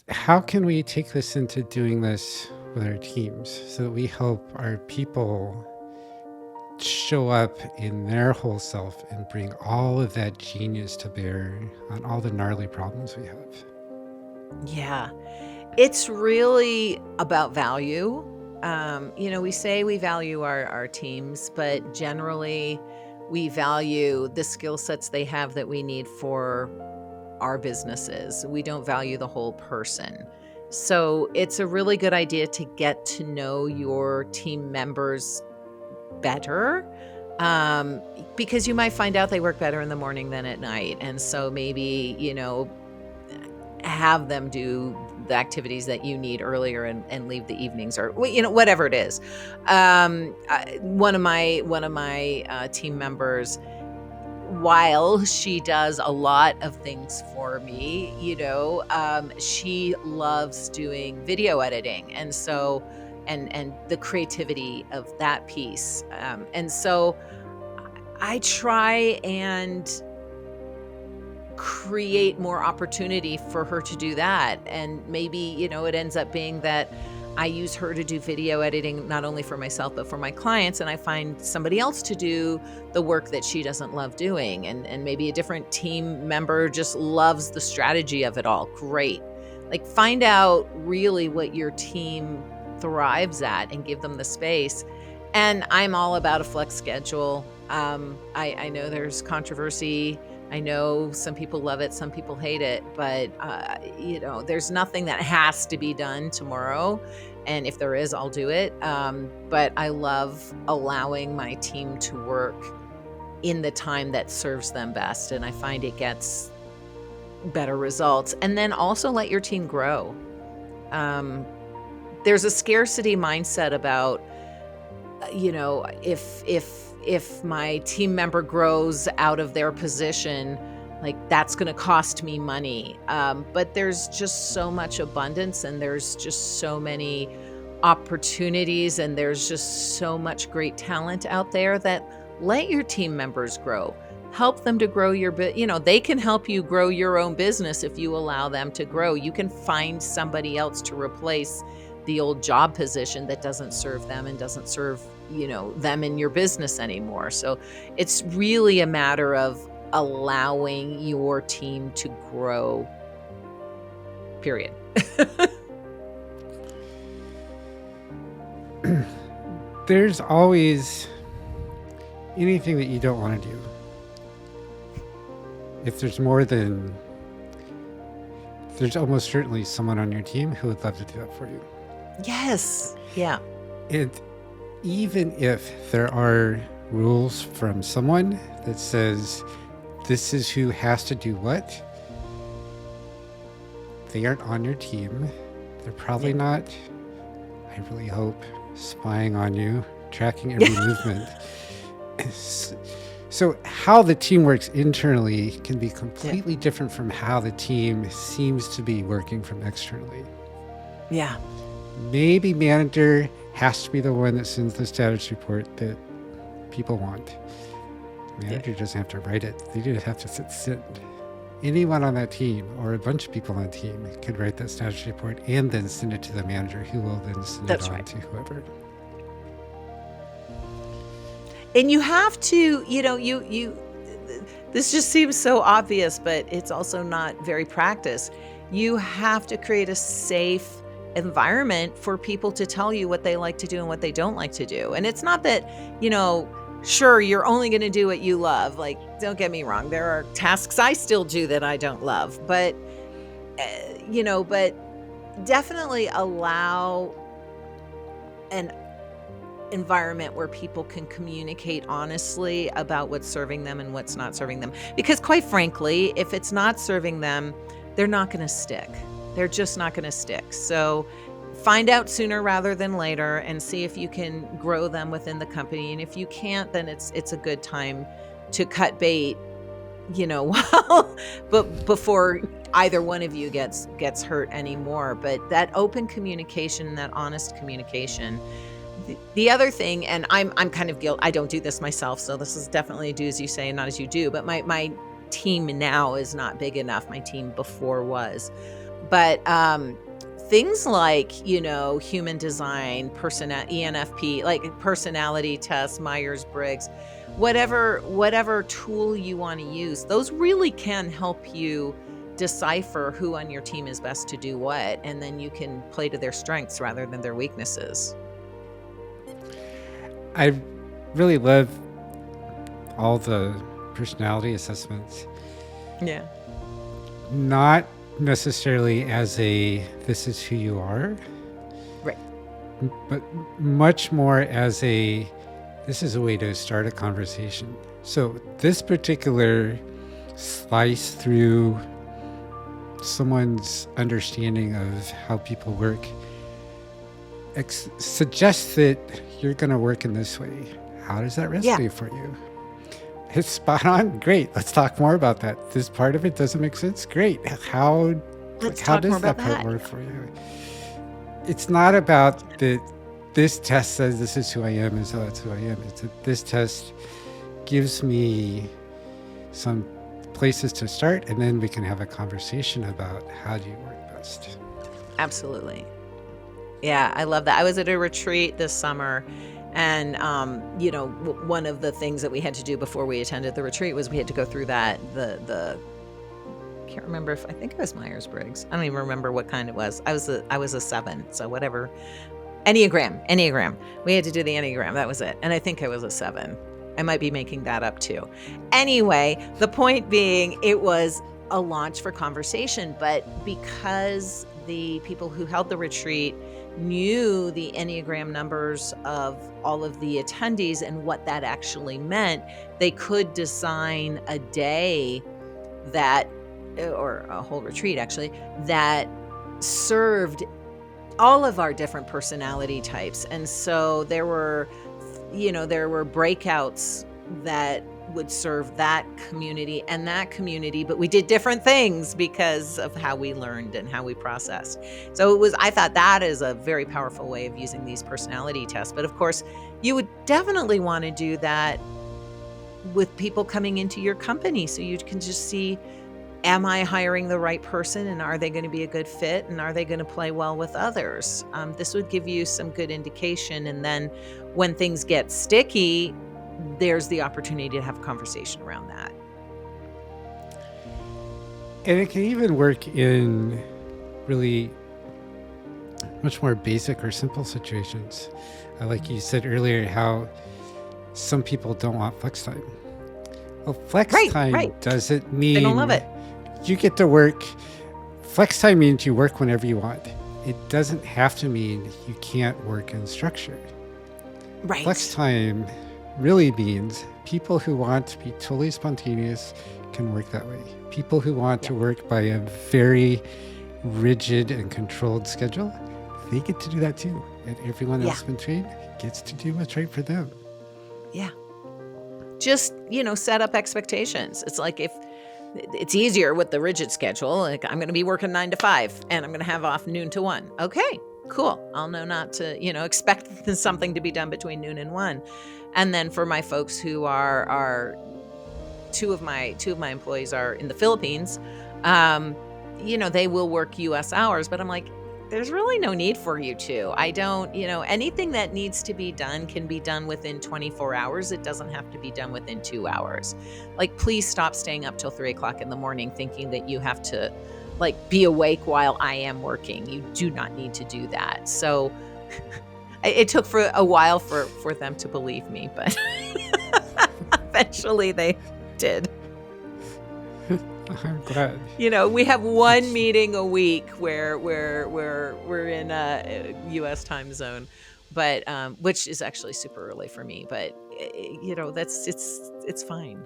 how can we take this into doing this with our teams so that we help our people show up in their whole self and bring all of that genius to bear on all the gnarly problems we have? Yeah. It's really about value. We say we value our teams, but generally we value the skill sets they have that we need for our businesses. We don't value the whole person. So it's a really good idea to get to know your team members better, because you might find out they work better in the morning than at night. And so maybe, have them do the activities that you need earlier and leave the evenings, or whatever it is. One of my team members, while she does a lot of things for me, she loves doing video editing, and so and the creativity of that piece. And so I try and create more opportunity for her to do that. And maybe, it ends up being that I use her to do video editing, not only for myself, but for my clients. And I find somebody else to do the work that she doesn't love doing. And maybe a different team member just loves the strategy of it all. Great. Like, find out really what your team thrives at and give them the space. And I'm all about a flex schedule. I know there's controversy. I know some people love it, some people hate it, but there's nothing that has to be done tomorrow. And if there is, I'll do it. But I love allowing my team to work in the time that serves them best. And I find it gets better results. And then also let your team grow. There's a scarcity mindset about, if my team member grows out of their position, like, that's going to cost me money. But there's just so much abundance, and there's just so many opportunities, and there's just so much great talent out there, that let your team members grow. Help them to grow your they can help you grow your own business if you allow them to grow. You can find somebody else to replace the old job position that doesn't serve them and doesn't serve, them in your business anymore. So it's really a matter of allowing your team to grow, period. There's always anything that you don't want to do. If there's more than, there's almost certainly someone on your team who would love to do that for you. Yes. Yeah. And even if there are rules from someone that says this is who has to do what, they aren't on your team. They're probably not, I really hope, spying on you, tracking every movement. So how the team works internally can be completely different from how the team seems to be working from externally. Yeah. Maybe manager has to be the one that sends the status report that people want. Manager doesn't have to write it. They just have to sit. Anyone on that team, or a bunch of people on the team, could write that status report and then send it to the manager, who will then send it on to whoever. And you have to, this just seems so obvious, but it's also not very practiced. You have to create a safe environment for people to tell you what they like to do and what they don't like to do. And it's not that, sure, you're only going to do what you love. Like, don't get me wrong. There are tasks I still do that I don't love, but, but definitely allow an environment where people can communicate honestly about what's serving them and what's not serving them. Because quite frankly, if it's not serving them, they're not going to stick. They're just not going to stick. So find out sooner rather than later and see if you can grow them within the company. And if you can't, then it's a good time to cut bait, but before either one of you gets hurt anymore. But that open communication, that honest communication. The other thing, and I'm kind of guilty, I don't do this myself, so this is definitely do as you say and not as you do, but my team now is not big enough. My team before was. But things like, human design, ENFP, like personality tests, Myers-Briggs, whatever tool you want to use, those really can help you decipher who on your team is best to do what, and then you can play to their strengths rather than their weaknesses. I really love all the personality assessments. Yeah. Not necessarily as a this is who you are, Right. but much more as a this is a way to start a conversation. So this particular slice through someone's understanding of how people work suggests that you're going to work in this way. How does that resonate for you? It's spot on. Great. Let's talk more about that. This part of it doesn't make sense. Great. How does that part work for you? It's not about that this test says this is who I am, and so that's who I am. It's that this test gives me some places to start, and then we can have a conversation about how do you work best. Absolutely. Yeah, I love that. I was at a retreat this summer, and one of the things that we had to do before we attended the retreat was we had to go through that the can't remember I think it was Myers-Briggs. I don't even remember what kind it was. I was a 7, so whatever. Enneagram. We had to do the Enneagram. That was it. And I think I was a 7. I might be making that up too. Anyway, the point being, it was a launch for conversation, but because the people who held the retreat knew the Enneagram numbers of all of the attendees and what that actually meant, they could design a day or a whole retreat actually, that served all of our different personality types. And so there were breakouts that would serve that community and that community, but we did different things because of how we learned and how we processed. So I thought that is a very powerful way of using these personality tests. But of course, you would definitely want to do that with people coming into your company, so you can just see, am I hiring the right person, and are they going to be a good fit, and are they going to play well with others? This would give you some good indication. And then when things get sticky, there's the opportunity to have a conversation around that. And it can even work in really much more basic or simple situations. Like you said earlier, how some people don't want flex time. Well, flex time doesn't mean they don't love it. You get to work. Flex time means you work whenever you want. It doesn't have to mean you can't work in structure. Right. Flex time really means people who want to be totally spontaneous can work that way. People who want to work by a very rigid and controlled schedule, they get to do that too. And everyone else in between gets to do what's right for them. Yeah. Just, set up expectations. It's like, if it's easier with the rigid schedule, like I'm going to be working 9 to 5 and I'm going to have off noon to 1. Okay, cool. I'll know not to, expect something to be done between noon and 1. And then for my folks who are two of my employees are in the Philippines, they will work US hours, but I'm like, there's really no need for you to. I don't, anything that needs to be done can be done within 24 hours. It doesn't have to be done within 2 hours. Like, please stop staying up till 3 o'clock in the morning thinking that you have to be awake while I am working. You do not need to do that. So it took for a while for them to believe me, but eventually they did. I'm glad. We have one meeting a week where we're in a U.S. time zone, but which is actually super early for me. But it's fine.